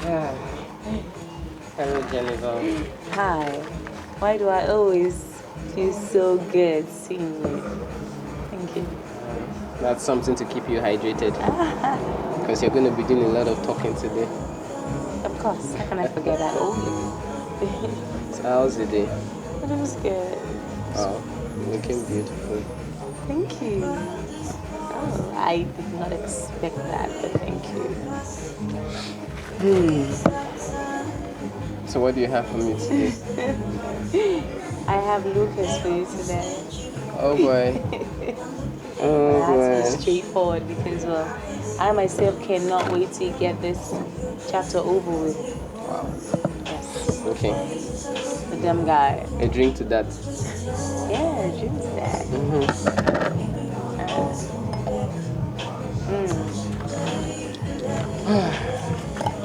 Hello, Jennifer. Hi. Why do I always feel so good seeing you? Thank you. That's something to keep you hydrated. Because you're going to be doing a lot of talking today. Of course. How can I forget that? Oh, So how's the day? it was good. Oh, looking beautiful. Thank you. Oh, I did not expect that, but thank you. So what do you have for me today? I have Lucas for you today. Oh boy. Oh I have to be boy. straightforward because, well, I myself cannot wait to get this chapter over with. Wow. Yes. Okay. The dumb guy. A drink to that. Yeah, drink to that.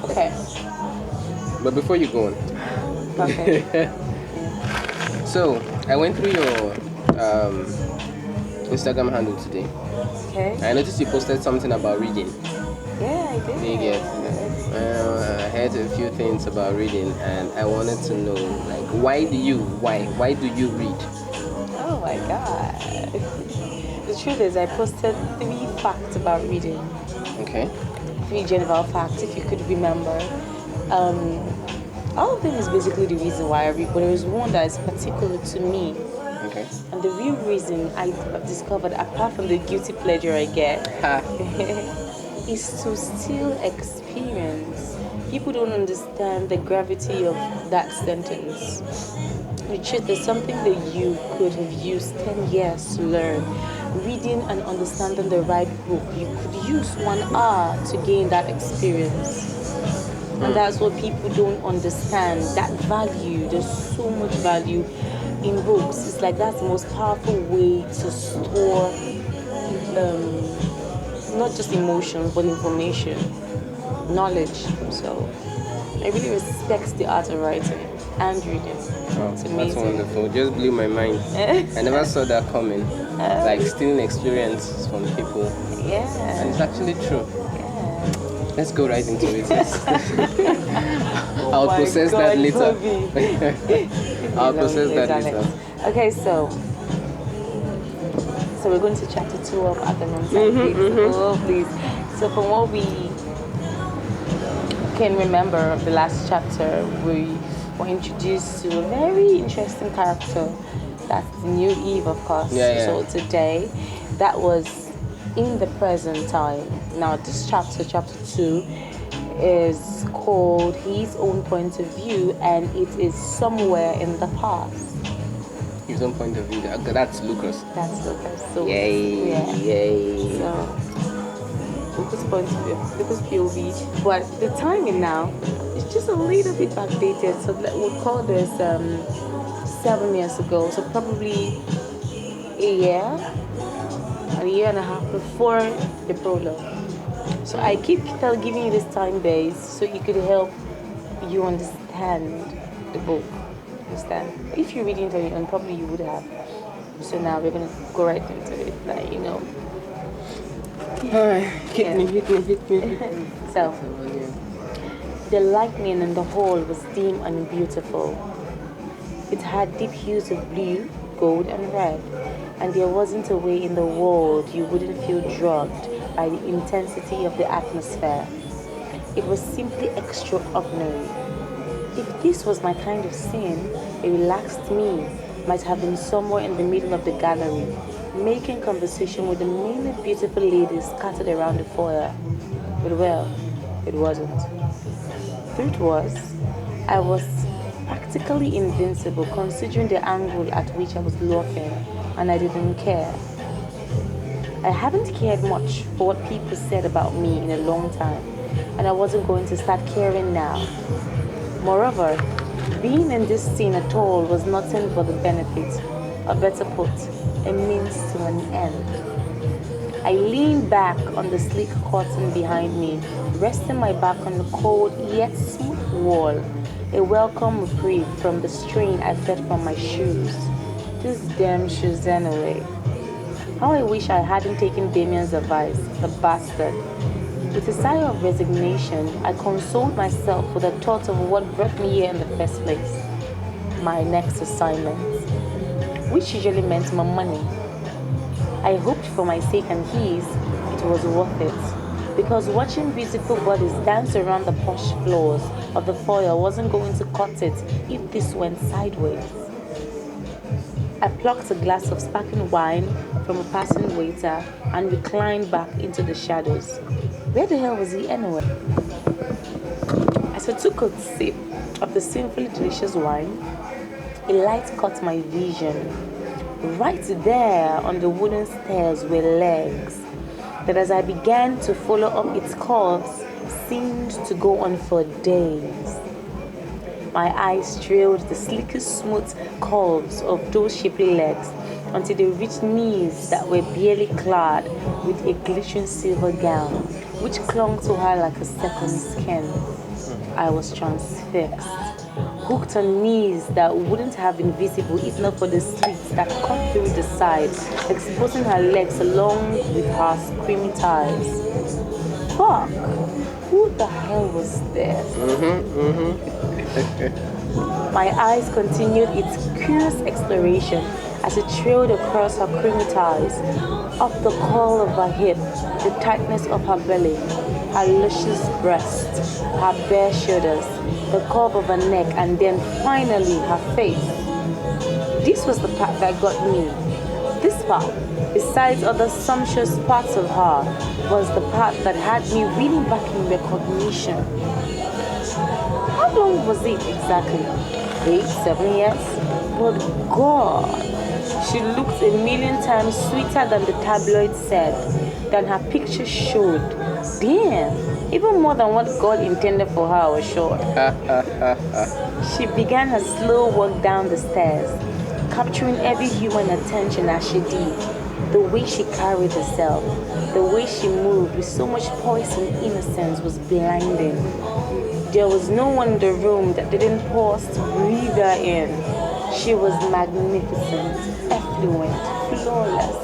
Okay. But before you go on. Okay. So, I went through your Instagram handle today. Okay. I noticed you posted something about reading. Yeah, I did. Did you get? I heard a few things about reading, and I wanted to know, like, why do you read? Oh my god. The truth is, I posted 3 facts about reading. Okay. 3 general facts, if you could remember. All of them is basically the reason why I read, but there is one that is particular to me. Okay. And the real reason I discovered, apart from the guilty pleasure I get, is to still experience. People don't understand the gravity of that sentence. The truth is something that you could have used 10 years to learn. Reading and understanding the right book, you could use 1 hour to gain that experience. And that's what people don't understand. That value, there's so much value in books. It's like that's the most powerful way to store not just emotions, but information, knowledge. So I really respect the art of writing and reading. Oh, It's that's amazing. wonderful. Just blew my mind. I never saw that coming. Like stealing experiences from people. And Yeah. it's actually true. Yeah. Let's go right into it. I'll my process God, that later. Bobby. I'll process that later. Okay, so we're going to chapter 2 of Agamemnon, please. Oh, please. So from what we can remember of the last chapter, we were introduced to a very interesting character. That's the new Eve, of course. Yeah. So today, that was in the present time. Now this chapter 2, is called His Own Point of View, and it is somewhere in the past. His own point of view. That's Lucas. That's Lucas. So Yay! yeah. Yay! So Lucas' point of view, Lucas' POV. But the timing now is just a little bit backdated. So we'll call this 7 years ago. So probably a year and a half before the prologue. So I keep giving you this time base so it could help you understand the book. Understand? If you're reading it on your own, probably you would have. So now we're gonna go right into it, like, you know. Alright, hit me. So the lightning in the hall was dim and beautiful. It had deep hues of blue, gold, and red, and there wasn't a way in the world you wouldn't feel drugged by the intensity of the atmosphere. It was simply extraordinary. If this was my kind of scene, a relaxed me might have been somewhere in the middle of the gallery, making conversation with the many beautiful ladies scattered around the foyer. But well, it wasn't. Truth was, I was practically invincible considering the angle at which I was looking, and I didn't care. I haven't cared much for what people said about me in a long time, and I wasn't going to start caring now. Moreover, being in this scene at all was nothing but the benefit, or better put, a means to an end. I leaned back on the sleek curtain behind me, resting my back on the cold yet smooth wall, a welcome reprieve from the strain I felt from my shoes. These damn shoes anyway. How I wish I hadn't taken Damien's advice, the bastard. With a sigh of resignation, I consoled myself with the thought of what brought me here in the first place. My next assignment, which usually meant more money. I hoped for my sake and his, it was worth it. Because watching beautiful bodies dance around the posh floors of the foyer wasn't going to cut it if this went sideways. I plucked a glass of sparkling wine from a passing waiter and reclined back into the shadows. Where the hell was he anyway? As I took a sip of the sinfully delicious wine, a light caught my vision. Right there on the wooden stairs were legs that, as I began to follow up its course, seemed to go on for days. My eyes trailed the sleek, smooth curves of those shapely legs until they reached knees that were barely clad with a glittering silver gown, which clung to her like a second skin. I was transfixed, hooked on knees that wouldn't have been visible if not for the slits that cut through the sides, exposing her legs along with her screaming thighs. Fuck! Who the hell was this? My eyes continued its curious exploration as it trailed across her creamy thighs, up the curl of her hip, the tightness of her belly, her luscious breast, her bare shoulders, the curve of her neck, and then finally her face. This was the part that got me. This part, besides other sumptuous parts of her, was the part that had me reeling back in recognition. How long was it exactly? 8, 7 years? But God, she looked a million times sweeter than the tabloid said, than her picture showed. Damn, even more than what God intended for her, I was sure. She began her slow walk down the stairs, capturing every human attention as she did. The way she carried herself, the way she moved with so much poise and innocence was blinding. There was no one in the room that didn't pause to breathe her in. She was magnificent, affluent, flawless,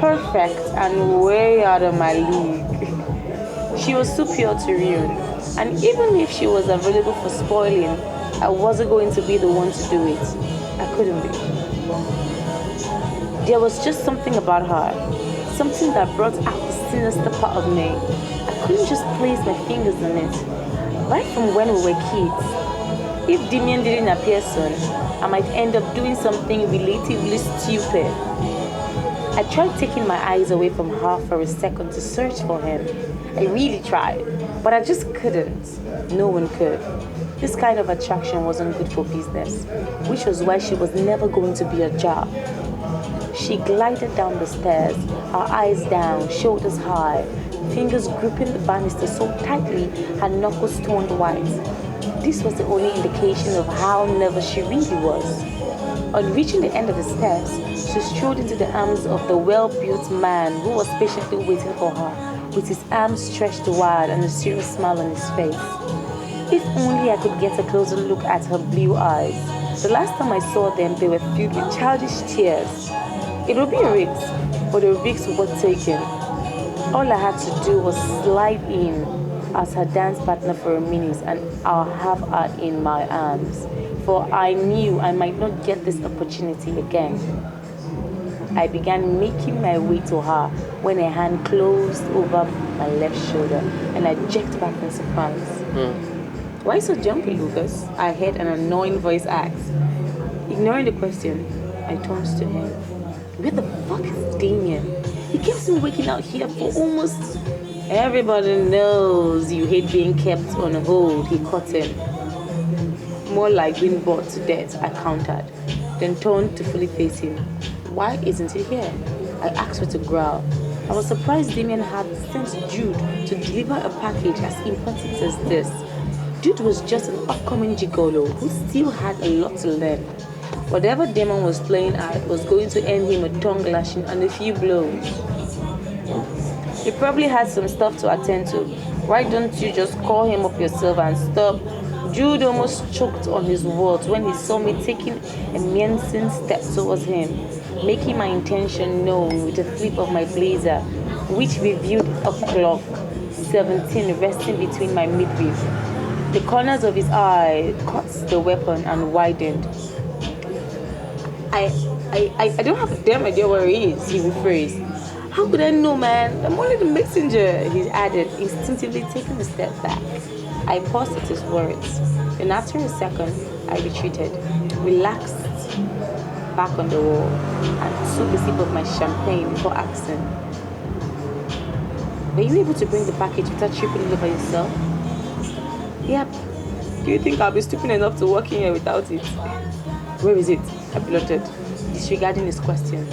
perfect, and way out of my league. She was too pure to ruin, and even if she was available for spoiling, I wasn't going to be the one to do it. I couldn't be. There was just something about her, something that brought out the sinister part of me. I couldn't just place my fingers on it. Right from when we were kids, if Damien didn't appear soon, I might end up doing something relatively stupid. I tried taking my eyes away from her for a second to search for him. I really tried, but I just couldn't. No one could. This kind of attraction wasn't good for business, which was why she was never going to be a job. She glided down the stairs, her eyes down, shoulders high, fingers gripping the banister so tightly her knuckles turned white. This was the only indication of how nervous she really was. On reaching the end of the steps, she strode into the arms of the well-built man who was patiently waiting for her, with his arms stretched wide and a serious smile on his face. If only I could get a closer look at her blue eyes. The last time I saw them, they were filled with childish tears. It would be a risk, but the risk was taken. All I had to do was slide in as her dance partner for a minute, and I'll have her in my arms, for I knew I might not get this opportunity again. I began making my way to her when a hand closed over my left shoulder, and I jerked back in surprise. Why so jumpy, Lucas? I heard an annoying voice ask. Ignoring the question, I turned to him. Where the fuck is Damien? He keeps me waking out here for almost... Everybody knows you hate being kept on hold, he cut in. More like being bored to death, I countered, then turned to fully face him. Why isn't he here? I asked with a growl. I was surprised Damien had sent Jude to deliver a package as important as this. Jude was just an upcoming gigolo who still had a lot to learn. Whatever Damon was playing at was going to earn him a tongue lashing and a few blows. He probably had some stuff to attend to. Why don't you just call him up yourself and stop? Jude almost choked on his words when he saw me taking a menacing step towards him, making my intention known with a flip of my blazer, which revealed a clock 17 resting between my midriff. The corners of his eye caught the weapon and widened. I don't have a damn idea where he is, he rephrased. How could I know, man? I'm only the messenger, he added, instinctively taking a step back. I paused at his words. Then after a second, I retreated, relaxed back on the wall, and took a sip of my champagne before asking, were you able to bring the package without tripping it over yourself? Yep. Do you think I'll be stupid enough to walk in here without it? Where is it? I blurted, disregarding his question.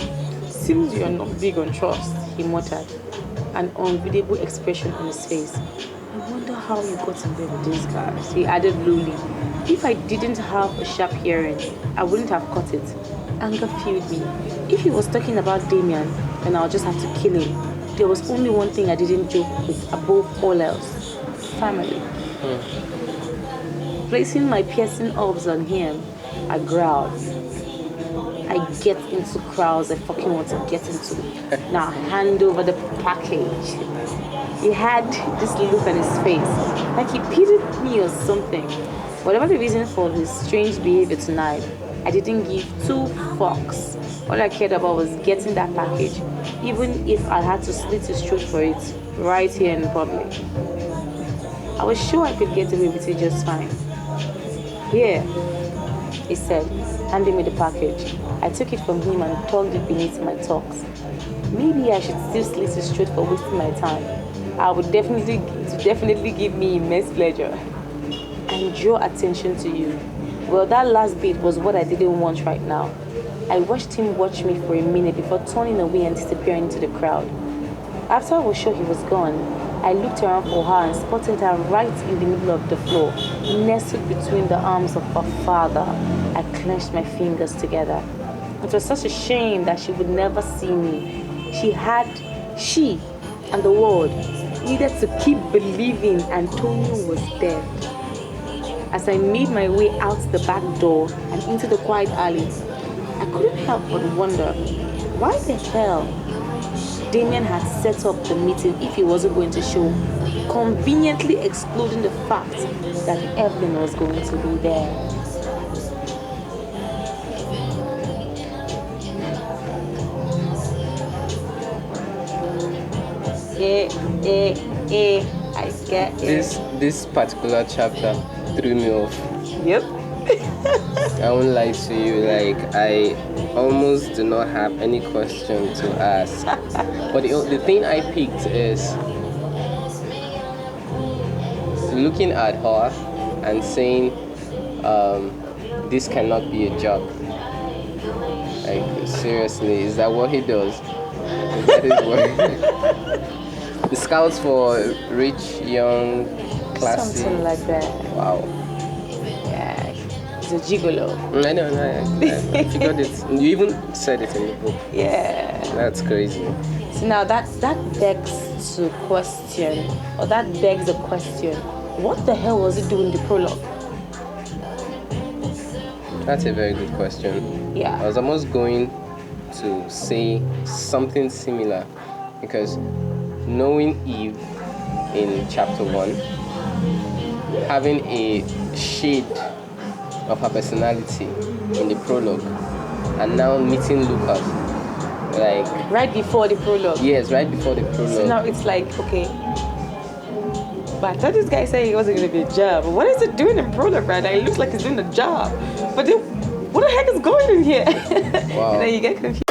Seems you're not big on trust, he muttered, an unreadable expression on his face. I wonder how you got in bed with these guys, he added lowly. If I didn't have a sharp hearing, I wouldn't have caught it. Anger filled me. If he was talking about Damien, then I'll just have to kill him. There was only one thing I didn't joke with above all else. Family. Placing my piercing orbs on him, I growled. I get into crowds I fucking want to get into. Now hand over the package. He had this look on his face, like he pitied me or something. Whatever the reason for his strange behavior tonight, I didn't give 2 fucks. All I cared about was getting that package, even if I had to slit his throat for it, right here in public. I was sure I could get away with it just fine. Here, he said, handing me the package. I took it from him and tugged it beneath my tux. Maybe I should still slit his throat for wasting my time. It would definitely give me immense pleasure. And draw attention to you. Well, that last bit was what I didn't want right now. I watched him watch me for a minute before turning away and disappearing into the crowd. After I was sure he was gone, I looked around for her and spotted her right in the middle of the floor, nestled between the arms of her father. I clenched my fingers together. It was such a shame that she would never see me. She and the world needed to keep believing Antonio was dead. As I made my way out the back door and into the quiet alley, I couldn't help but wonder why the hell Damien had set up the meeting if he wasn't going to show, conveniently excluding the fact that Evelyn was going to be there. I get it. This particular chapter threw me off. Yep. I won't lie to you, like I almost do not have any question to ask. But the thing I picked is looking at her and saying, this cannot be a job. Like, seriously, is that what he does? Is that his work? The scouts for rich, young, classy. Something like that. Wow. Yeah, he's a gigolo. I know, I figured it. You even said it in the book. Yeah. That's crazy. So now that begs a question. What the hell was he doing in the prologue? That's a very good question. Yeah. I was almost going to say something similar because knowing Eve in chapter 1, having a shade of her personality in the prologue, and now meeting Lucas, like right before the prologue. Yes, right before the prologue. So now it's like, okay, but I thought this guy said he wasn't going to be a job. What is it doing in prologue right now? It looks like he's doing a job. But then, what the heck is going on here? Wow. And then you get confused.